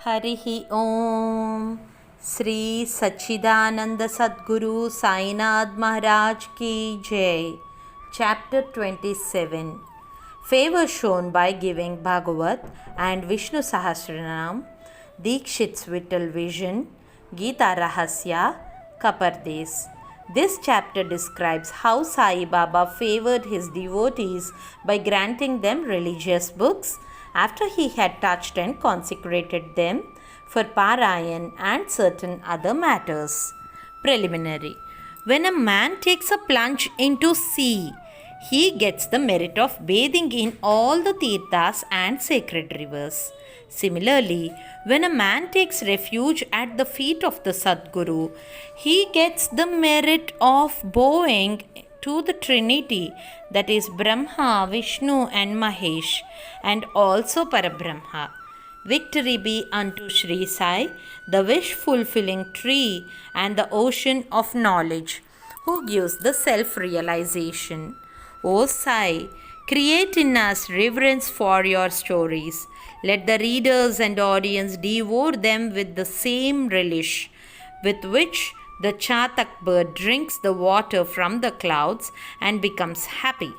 हरिः ॐ श्री सच्चिदानंद सद्गुरु साईनाथ महाराज की जय. Chapter 27. Favor shown by giving Bhagavat and Vishnu Sahasranam, Dikshit's Vittal Vision, Gita Rahasya, Kapardes. This chapter describes how Sai Baba favored his devotees by granting them religious books after he had touched and consecrated them for Parayan and certain other matters. Preliminary. When a man takes a plunge into sea, he gets the merit of bathing in all the tirthas and sacred rivers. Similarly, when a man takes refuge at the feet of the Sadguru, he gets the merit of bowing to the Trinity, that is Brahma, Vishnu and Mahesh, and also Parabrahma. Victory be unto Sri Sai, the wish-fulfilling tree and the ocean of knowledge, who gives the self-realization. O Sai, create in us reverence for your stories. Let the readers and audience devour them with the same relish with which the chatak bird drinks the water from the clouds and becomes happy.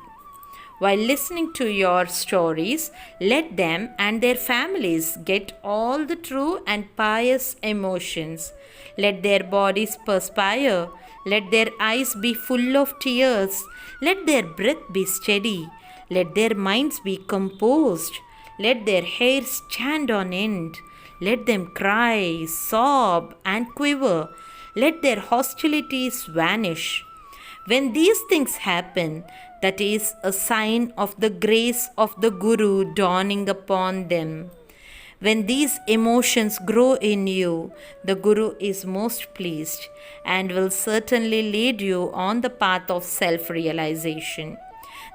While listening to your stories, let them and their families get all the true and pious emotions. Let their bodies perspire. Let their eyes be full of tears. Let their breath be steady. Let their minds be composed. Let their hair stand on end. Let them cry, sob, and quiver. Let their hostilities vanish. When these things happen, that is a sign of the grace of the Guru dawning upon them. When these emotions grow in you, the Guru is most pleased and will certainly lead you on the path of self-realization.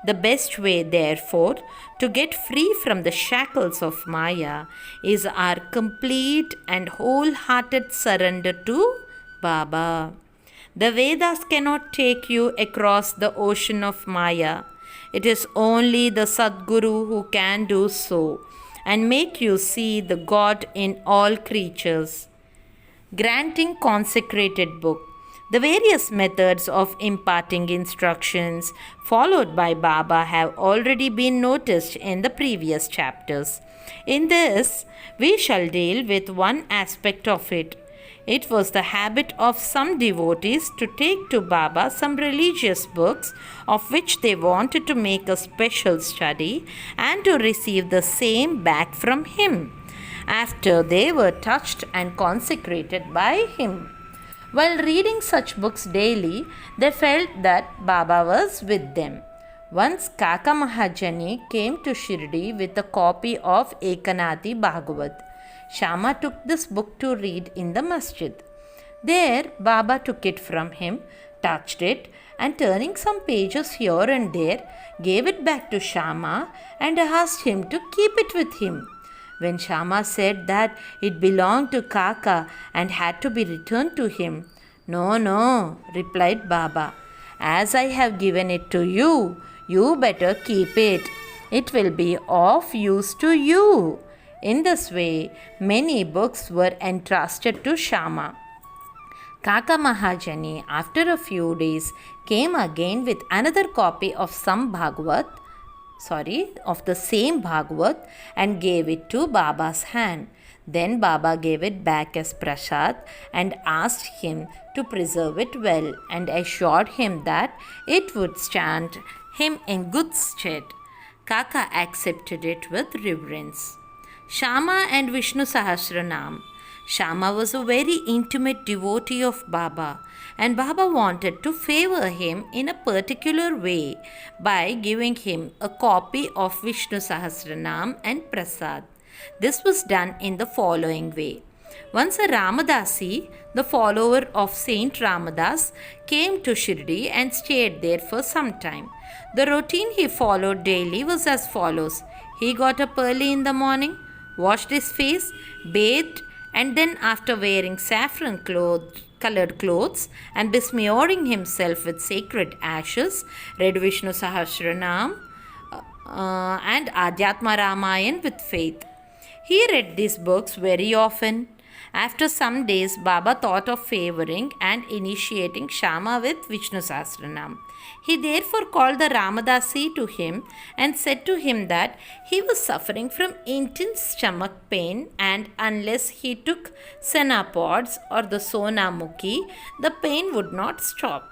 The best way, therefore, to get free from the shackles of Maya is our complete and wholehearted surrender to Baba. The Vedas cannot take you across the ocean of Maya. It is only the Sadguru who can do so and make you see the God in all creatures. Granting consecrated book. The various methods of imparting instructions followed by Baba have already been noticed in the previous chapters. In this, we shall deal with one aspect of it. It was the habit of some devotees to take to Baba some religious books of which they wanted to make a special study and to receive the same back from him after they were touched and consecrated by him. While reading such books daily, they felt that Baba was with them. Once Kaka Mahajani came to Shirdi with a copy of Ekanadi Bhagavat. Shama took this book to read in the masjid. There, Baba took it from him, touched it, and turning some pages here and there, gave it back to Shama and asked him to keep it with him. When Shama said that it belonged to Kaka and had to be returned to him, "No, no," replied Baba. "As I have given it to you, you better keep it. It will be of use to you." In this way, many books were entrusted to Shama. Kaka Mahajani, after a few days, came again with another copy of the same Bhagavat and gave it to Baba's hand. Then Baba gave it back as prasad and asked him to preserve it well and assured him that it would stand him in good stead. Kaka accepted it with reverence. Shama and Vishnu Sahasranam. Shama was a very intimate devotee of Baba, and Baba wanted to favor him in a particular way by giving him a copy of Vishnu Sahasranam and Prasad. This was done in the following way. Once a Ramadasi, the follower of Saint Ramadas, came to Shirdi and stayed there for some time. The routine he followed daily was as follows. He got up early in the morning, washed his face, bathed, and then after wearing saffron colored clothes and besmearing himself with sacred ashes, read Vishnu Sahasranam and Adhyatma Ramayan with faith. He read these books very often. After some days, Baba thought of favoring and initiating Shama with Vishnu Sahasranam. He therefore called the Ramadasi to him and said to him that he was suffering from intense stomach pain, and unless he took senna pods or the sonamukhi, the pain would not stop.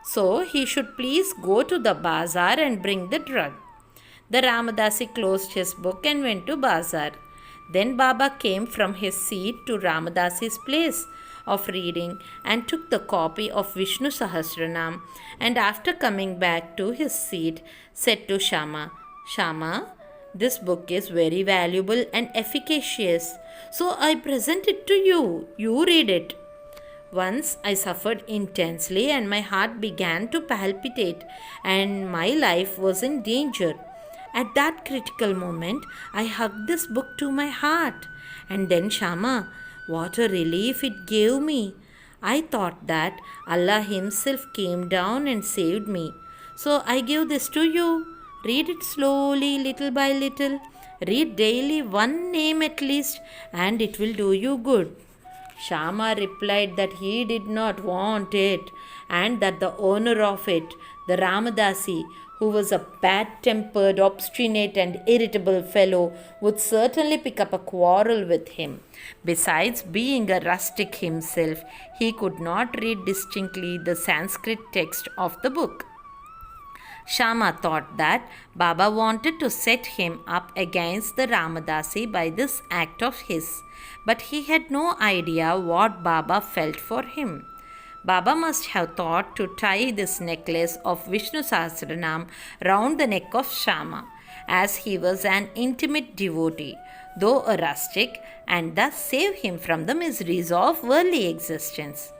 So he should please go to the bazaar and bring the drug. The Ramadasi closed his book and went to bazaar. Then Baba came from his seat to Ramadasi's place of reading and took the copy of Vishnu Sahasranam, and after coming back to his seat said to Shama, Shama, this book is very valuable and efficacious, so I present it to you. You read it. Once I suffered intensely and my heart began to palpitate and my life was in danger. At that critical moment, I hugged this book to my heart. And then, Shama, what a relief it gave me. I thought that Allah Himself came down and saved me. So I give this to you. Read it slowly, little by little. Read daily one name at least, and it will do you good. Shama replied that he did not want it, and that the owner of it, the Ramadasi, who was a bad-tempered, obstinate and irritable fellow, would certainly pick up a quarrel with him. Besides, being a rustic himself, he could not read distinctly the Sanskrit text of the book. Shama thought that Baba wanted to set him up against the Ramadasi by this act of his, but he had no idea what Baba felt for him. Baba must have thought to tie this necklace of Vishnu Sahasranam round the neck of Shama, as he was an intimate devotee, though a rustic, and thus save him from the miseries of worldly existence.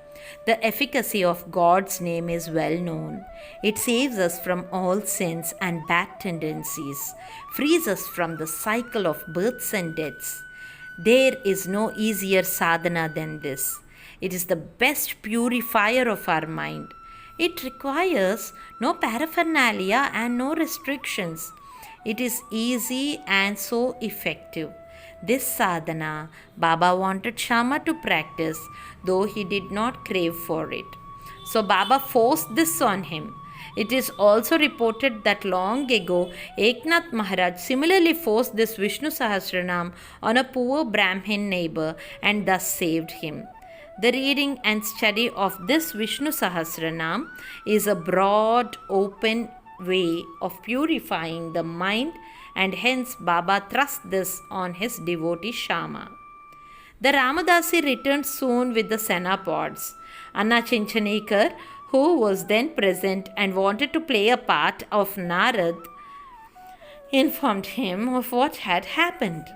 The efficacy of God's name is well known. It saves us from all sins and bad tendencies, frees us from the cycle of births and deaths. There is no easier sadhana than this. It is the best purifier of our mind. It requires no paraphernalia and no restrictions. It is easy and so effective. This sadhana Baba wanted Shama to practice, though he did not crave for it. So Baba forced this on him. It is also reported that long ago Eknath Maharaj similarly forced this Vishnu Sahasranam on a poor Brahmin neighbor and thus saved him. The reading and study of this Vishnu Sahasranam is a broad, open way of purifying the mind, and hence Baba thrust this on his devotee Shama. The Ramadasi returned soon with the senna pods. Anna Chinchanikar, who was then present and wanted to play a part of Narad, informed him of what had happened.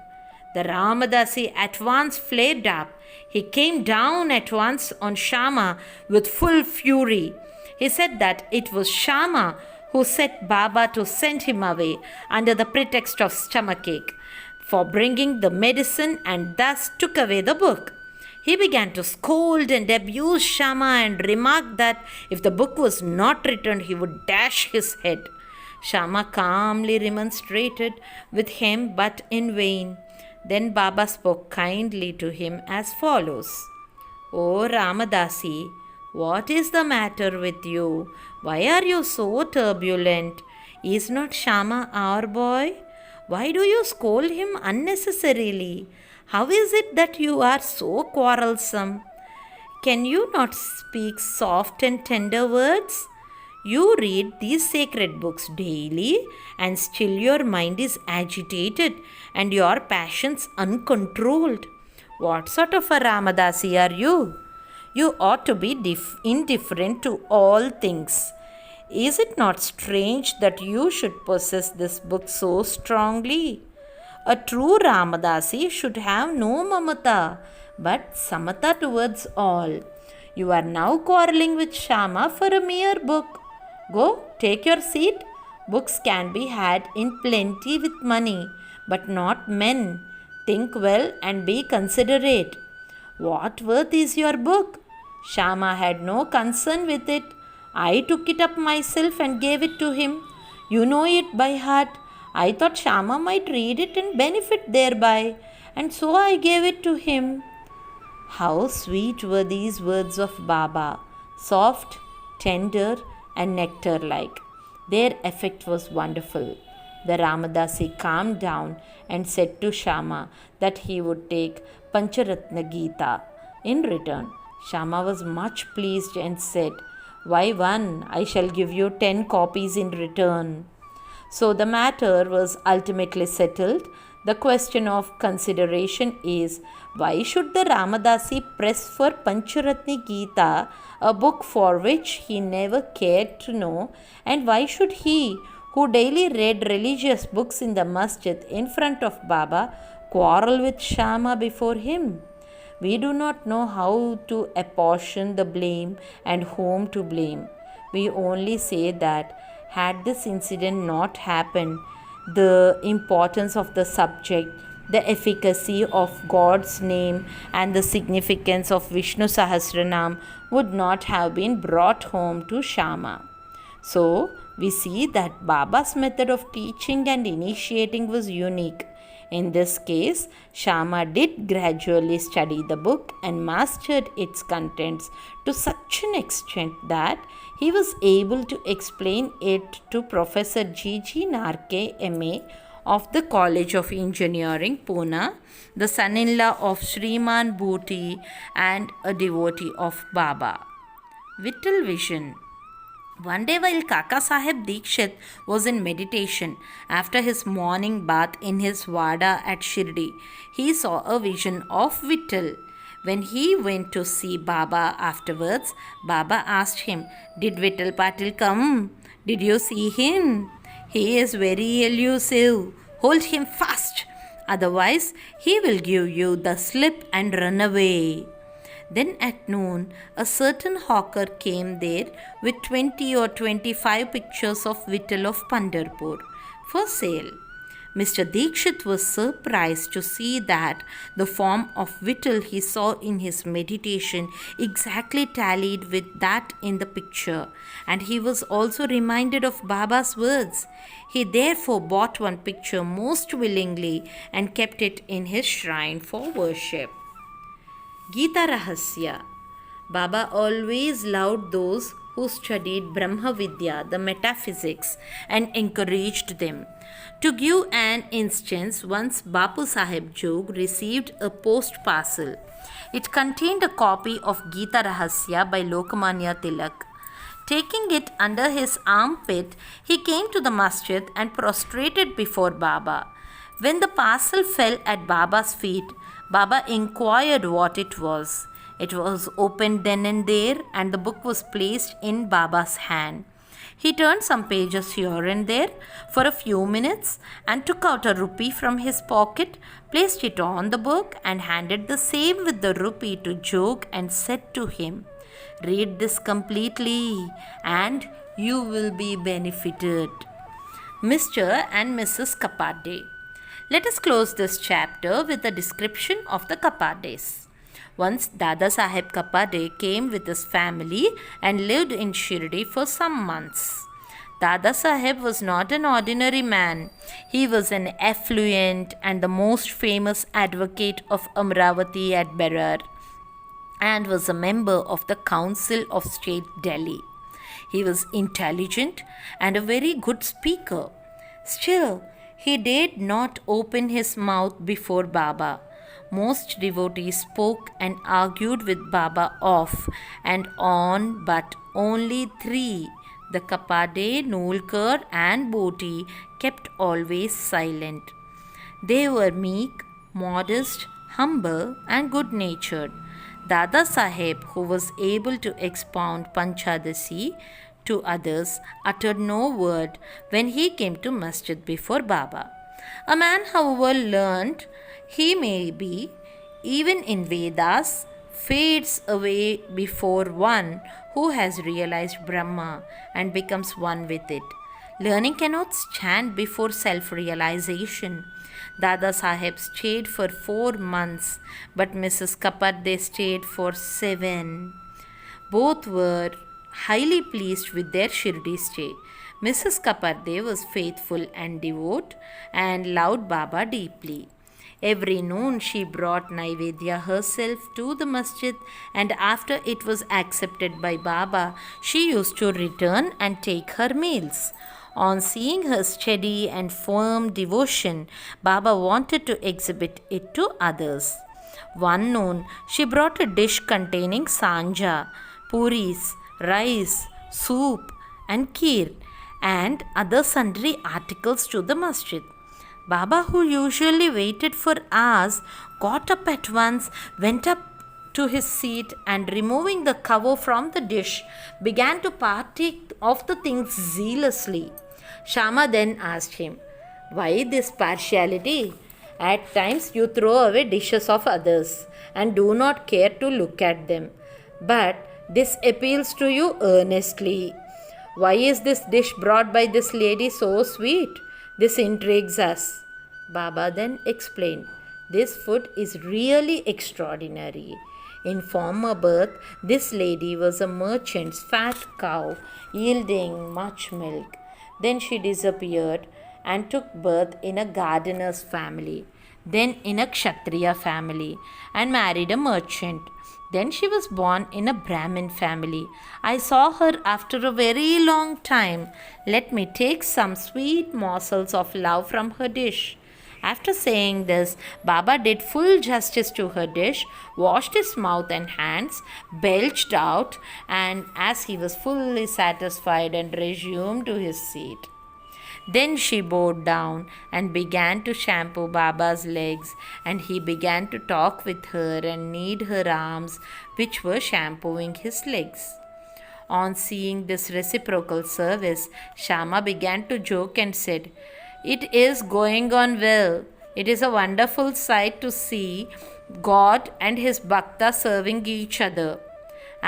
The Ramadasi at once flared up. He came down at once on Shama with full fury. He said that it was Shama who set Baba to send him away under the pretext of stomachache for bringing the medicine, and thus took away the book. He began to scold and abuse Shama and remarked that if the book was not returned, he would dash his head. Shama calmly remonstrated with him, but in vain. Then Baba spoke kindly to him as follows. O Ramadasi, what is the matter with you? Why are you so turbulent? Is not Shama our boy? Why do you scold him unnecessarily? How is it that you are so quarrelsome? Can you not speak soft and tender words? You read these sacred books daily, and still your mind is agitated and your passions uncontrolled. What sort of a Ramadasi are you? You ought to be indifferent to all things. Is it not strange that you should possess this book so strongly? A true Ramadasi should have no mamata, but samata towards all. You are now quarreling with Shama for a mere book. Go, take your seat. Books can be had in plenty with money, but not men. Think well and be considerate. What worth is your book? Shama had no concern with it. I took it up myself and gave it to him. You know it by heart. I thought Shama might read it and benefit thereby. and so I gave it to him." How sweet were these words of Baba, soft, tender, and nectar like. Their effect was wonderful. The Ramadasi calmed down and said to Shama that he would take Pancharatna Gita in return. Shama was much pleased and said, "Why one? I shall give you 10 copies in return." So the matter was ultimately settled. The question of consideration is, why should the Ramadasi press for Pancharatni Gita, a book for which he never cared to know, and why should he, who daily read religious books in the masjid in front of Baba, quarrel with Shama before him? We do not know how to apportion the blame and whom to blame. We only say that had this incident not happened, the importance of the subject, the efficacy of God's name, and the significance of Vishnu Sahasranam would not have been brought home to Shama. So, we see that Baba's method of teaching and initiating was unique. In this case, Shama did gradually study the book and mastered its contents to such an extent that he was able to explain it to Professor G.G. Narke, M.A. of the College of Engineering, Pune, the son-in-law of Sriman Bhoti and a devotee of Baba. Vittal Vision. One day while Kaka Sahib Dikshit was in meditation after his morning bath in his Vada at Shirdi, he saw a vision of Vittal. When he went to see Baba afterwards, Baba asked him, "Did Vittal Patil come? Did you see him? He is very elusive. Hold him fast. Otherwise, he will give you the slip and run away." Then at noon, a certain hawker came there with 20 or 25 pictures of Vittal of Pandharpur for sale. Mr. Dikshit was surprised to see that the form of Vittal he saw in his meditation exactly tallied with that in the picture, and he was also reminded of Baba's words. He therefore bought one picture most willingly and kept it in his shrine for worship. Gita Rahasya. Baba always loved those who studied Brahma Vidya, the metaphysics, and encouraged them. To give an instance, once Bapu Sahib Jog received a post parcel. It contained a copy of Gita Rahasya by Lokmanya Tilak. Taking it under his armpit, he came to the masjid and prostrated before Baba. When the parcel fell at Baba's feet, Baba inquired what it was. It was opened then and there, and the book was placed in Baba's hand. He turned some pages here and there for a few minutes and took out a rupee from his pocket, placed it on the book, and handed the same with the rupee to Jog and said to him, "Read this completely and you will be benefited." Mr. and Mrs. Kapade. Let us close this chapter with a description of the Kapades. Once Dada Saheb Kapade came with his family and lived in Shirdi for some months. Dada Saheb was not an ordinary man. He was an affluent and the most famous advocate of Amravati at Berar and was a member of the Council of State Delhi. He was intelligent and a very good speaker. Still, he dared not open his mouth before Baba. Most devotees spoke and argued with Baba off and on, but only three, the Kapade, Nulkar and Bhoti, kept always silent. They were meek, modest, humble and good-natured. Dada Saheb, who was able to expound Panchadasi to others, uttered no word when he came to masjid before Baba. A man, however learned he may be, even in Vedas, fades away before one who has realized Brahma and becomes one with it. Learning cannot stand before self-realization. Dada Saheb stayed for 4 months, but Mrs. Kapade stayed for 7. Both were highly pleased with their Shirdi stay. Mrs. Kapade was faithful and devout and loved Baba deeply. Every noon she brought Naivedya herself to the masjid, and after it was accepted by Baba, she used to return and take her meals. On seeing her steady and firm devotion, Baba wanted to exhibit it to others. One noon, she brought a dish containing sanja, puris, rice, soup, and kheer, and other sundry articles to the masjid. Baba, who usually waited for hours, got up at once, went up to his seat, and removing the cover from the dish, began to partake of the things zealously. Shama then asked him, "Why this partiality? At times you throw away dishes of others and do not care to look at them. But this appeals to you earnestly. Why is this dish brought by this lady so sweet? This intrigues us." Baba then explained, "This food is really extraordinary. In former birth, this lady was a merchant's fat cow, yielding much milk. Then she disappeared and took birth in a gardener's family, then in a Kshatriya family, and married a merchant. Then she was born in a Brahmin family. I saw her after a very long time. Let me take some sweet morsels of love from her dish." After saying this, Baba did full justice to her dish, washed his mouth and hands, belched out, and as he was fully satisfied and resumed to his seat. Then she bowed down and began to shampoo Baba's legs, and he began to talk with her and knead her arms, which were shampooing his legs. On seeing this reciprocal service, Shama began to joke and said, "It is going on well. It is a wonderful sight to see God and his Bhakta serving each other."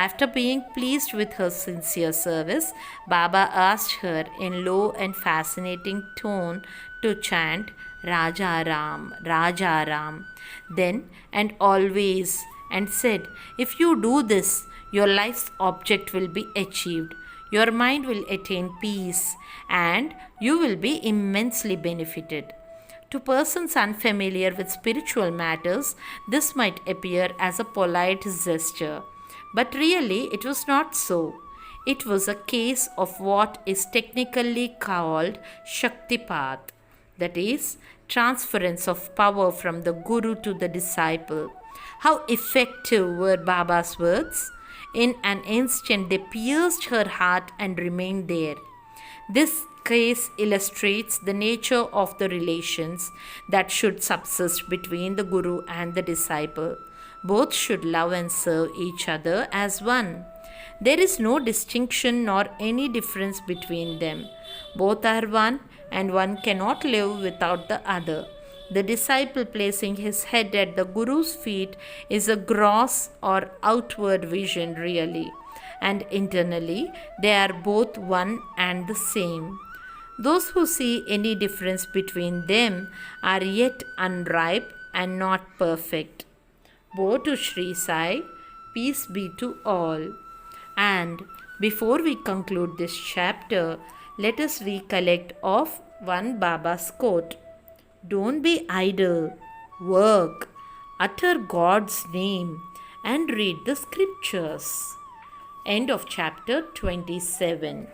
After being pleased with her sincere service, Baba asked her in low and fascinating tone to chant "Raja Ram, Raja Ram," then and always, and said, "If you do this, your life's object will be achieved. Your mind will attain peace, and you will be immensely benefited." To persons unfamiliar with spiritual matters, this might appear as a polite gesture, but really it was not so. It was a case of what is technically called Shaktipat, that is, transference of power from the Guru to the disciple. How effective were Baba's words! In an instant they pierced her heart and remained there. This case illustrates the nature of the relations that should subsist between the Guru and the disciple. Both should love and serve each other as one. There is no distinction nor any difference between them. Both are one, and one cannot live without the other. The disciple placing his head at the Guru's feet is a gross or outward vision really, and internally they are both one and the same. Those who see any difference between them are yet unripe and not perfect. Woe to Sri Sai, peace be to all. And before we conclude this chapter, let us recollect of one Baba's quote. "Don't be idle, work, utter God's name, and read the scriptures." End of chapter 27.